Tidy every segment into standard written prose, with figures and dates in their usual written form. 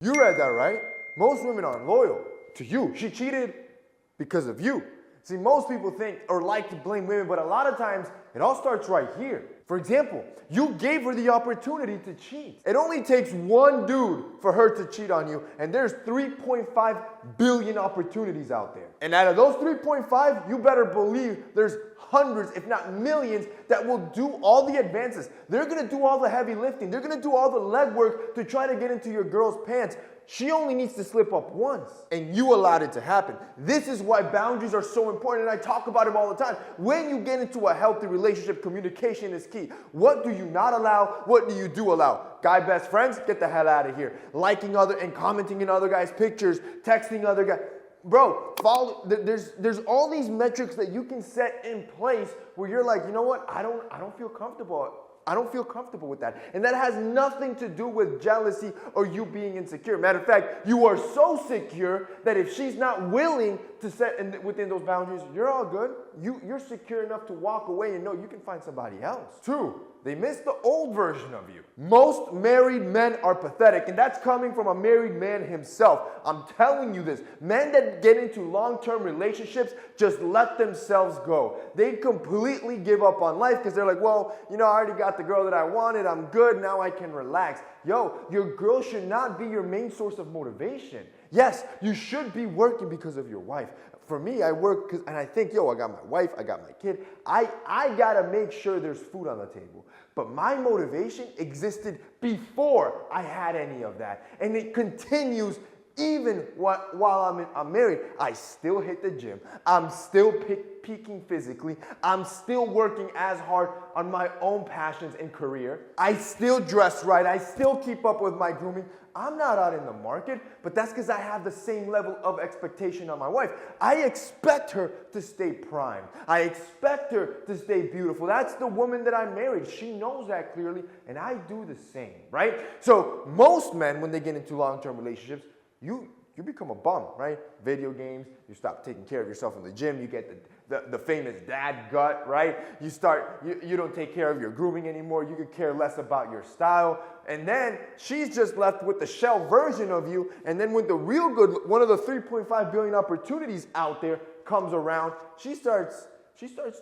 You read that, right? Most women aren't loyal to you. She cheated because of you. See, most people think or like to blame women, but a lot of times it all starts right here. For example, you gave her the opportunity to cheat. It only takes one dude for her to cheat on you, and there's 3.5 billion opportunities out there. And out of those 3.5, you better believe there's hundreds, if not millions, that will do all the advances. They're gonna do all the heavy lifting. They're gonna do all the legwork to try to get into your girl's pants. She only needs to slip up once, and you allowed it to happen. This is why boundaries are so important, and I talk about them all the time. When you get into a healthy relationship, communication is key. What do you not allow? What do you do allow? Guy best friends, get the hell out of here. Liking other and commenting in other guys' pictures, texting other guys. Bro, there's all these metrics that you can set in place where you're like, you know what? I don't feel comfortable. I don't feel comfortable with that. And that has nothing to do with jealousy or you being insecure. Matter of fact, you are so secure that if she's not willing to set within those boundaries, you're all good. You're secure enough to walk away and know you can find somebody else. 2, they miss the old version of you. Most married men are pathetic, and that's coming from a married man himself. I'm telling you this. Men that get into long-term relationships just let themselves go. They completely give up on life because they're like, well, you know, I already got the girl that I wanted. I'm good. Now I can relax. Yo, your girl should not be your main source of motivation. Yes, you should be working because of your wife. For me, I work and I think, yo, I got my wife, I got my kid. I got to make sure there's food on the table. But my motivation existed before I had any of that. And it continues even while I'm married. I still hit the gym. I'm still peaking physically. I'm still working as hard on my own passions and career. I still dress right. I still keep up with my grooming. I'm not out in the market, but that's because I have the same level of expectation on my wife. I expect her to stay prime. I expect her to stay beautiful. That's the woman that I married. She knows that clearly, and I do the same, right? So most men, when they get into long-term relationships, you become a bum, right? Video games, you stop taking care of yourself in the gym, you get the famous dad gut, right? You don't take care of your grooming anymore, you could care less about your style, and then she's just left with the shell version of you, and then when the real good, one of the 3.5 billion opportunities out there comes around, she starts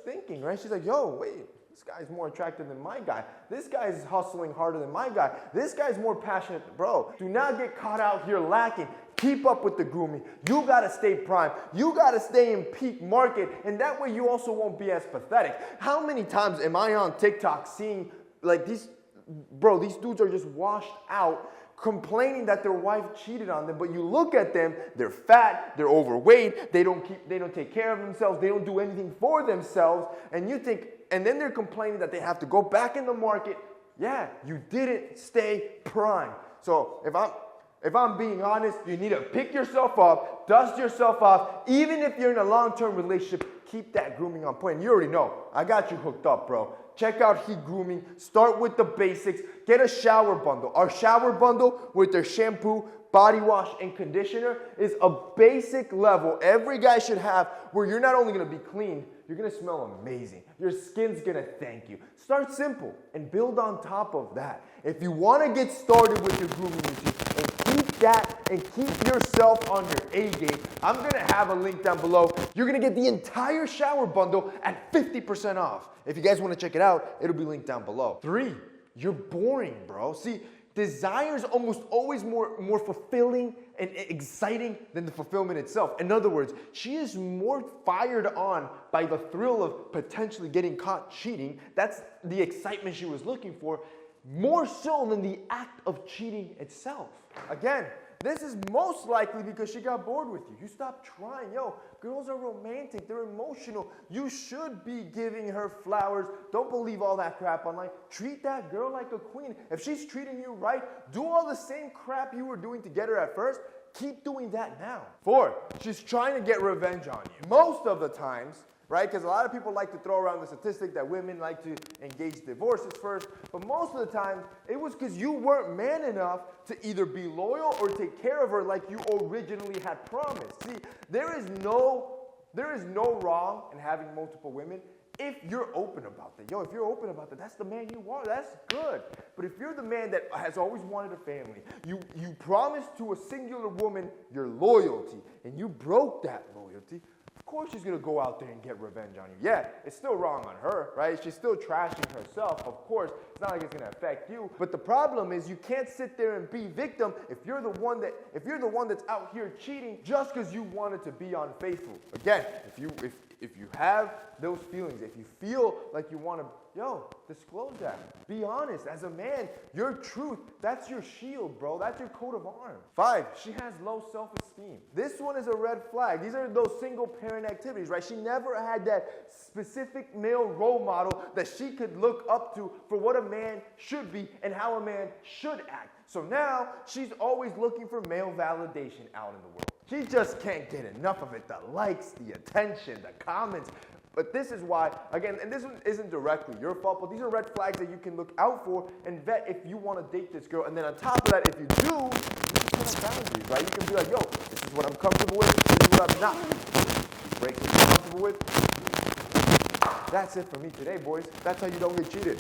thinking, right? She's like, yo, wait. This guy's more attractive than my guy. This guy's hustling harder than my guy. This guy's more passionate. Bro, do not get caught out here lacking. Keep up with the grooming. You got to stay prime. You got to stay in peak market. And that way you also won't be as pathetic. How many times am I on TikTok seeing like these dudes are just washed out complaining that their wife cheated on them, but you look at them, they're fat, they're overweight, they don't take care of themselves, they don't do anything for themselves, and you think, and then they're complaining that they have to go back in the market. Yeah, you didn't stay prime. So if I'm being honest, you need to pick yourself up, dust yourself off. Even if you're in a long-term relationship, keep that grooming on point. And you already know, I got you hooked up, bro. Check out Heat Grooming. Start with the basics. Get a shower bundle. Our shower bundle with their shampoo, body wash, and conditioner is a basic level every guy should have where you're not only going to be clean, you're going to smell amazing. Your skin's going to thank you. Start simple and build on top of that. If you want to get started with your grooming routine and keep that and keep yourself on your A game, I'm going to have a link down below. You're going to get the entire shower bundle at 50% off. If you guys want to check it out, it'll be linked down below. 3, you're boring, bro. See, desire is almost always more fulfilling and exciting than the fulfillment itself. In other words, she is more fired on by the thrill of potentially getting caught cheating. That's the excitement she was looking for, more so than the act of cheating itself. Again, this is most likely because she got bored with you. You stopped trying. Yo, girls are romantic. They're emotional. You should be giving her flowers. Don't believe all that crap online. Treat that girl like a queen. If she's treating you right, do all the same crap you were doing to get her at first. Keep doing that now. 4, she's trying to get revenge on you. Most of the times, right? Because a lot of people like to throw around the statistic that women like to engage divorces first. But most of the time, it was because you weren't man enough to either be loyal or take care of her like you originally had promised. See, there is no wrong in having multiple women If you're open about that, if you're open about that, that's the man you are, that's good. But if you're the man that has always wanted a family, you promised to a singular woman your loyalty, and you broke that loyalty, of course she's going to go out there and get revenge on you. Yeah, it's still wrong on her, right? She's still trashing herself, of course. It's not like it's going to affect you. But the problem is you can't sit there and be victim if you're the one that's out here cheating just because you wanted to be unfaithful. Again, if you have those feelings, if you feel like you want to, disclose that. Be honest. As a man, your truth, that's your shield, bro. That's your coat of arms. 5, she has low self-esteem. This one is a red flag. These are those single parent activities, right? She never had that specific male role model that she could look up to for what a man should be and how a man should act. So now she's always looking for male validation out in the world. She just can't get enough of it. The likes, the attention, the comments. But this is why, again, and this one isn't directly your fault, but these are red flags that you can look out for and vet if you want to date this girl. And then on top of that, if you do, you can set boundaries, right? You can be like, this is what I'm comfortable with, this is what I'm not. You break what you're comfortable with. That's it for me today, boys. That's how you don't get cheated.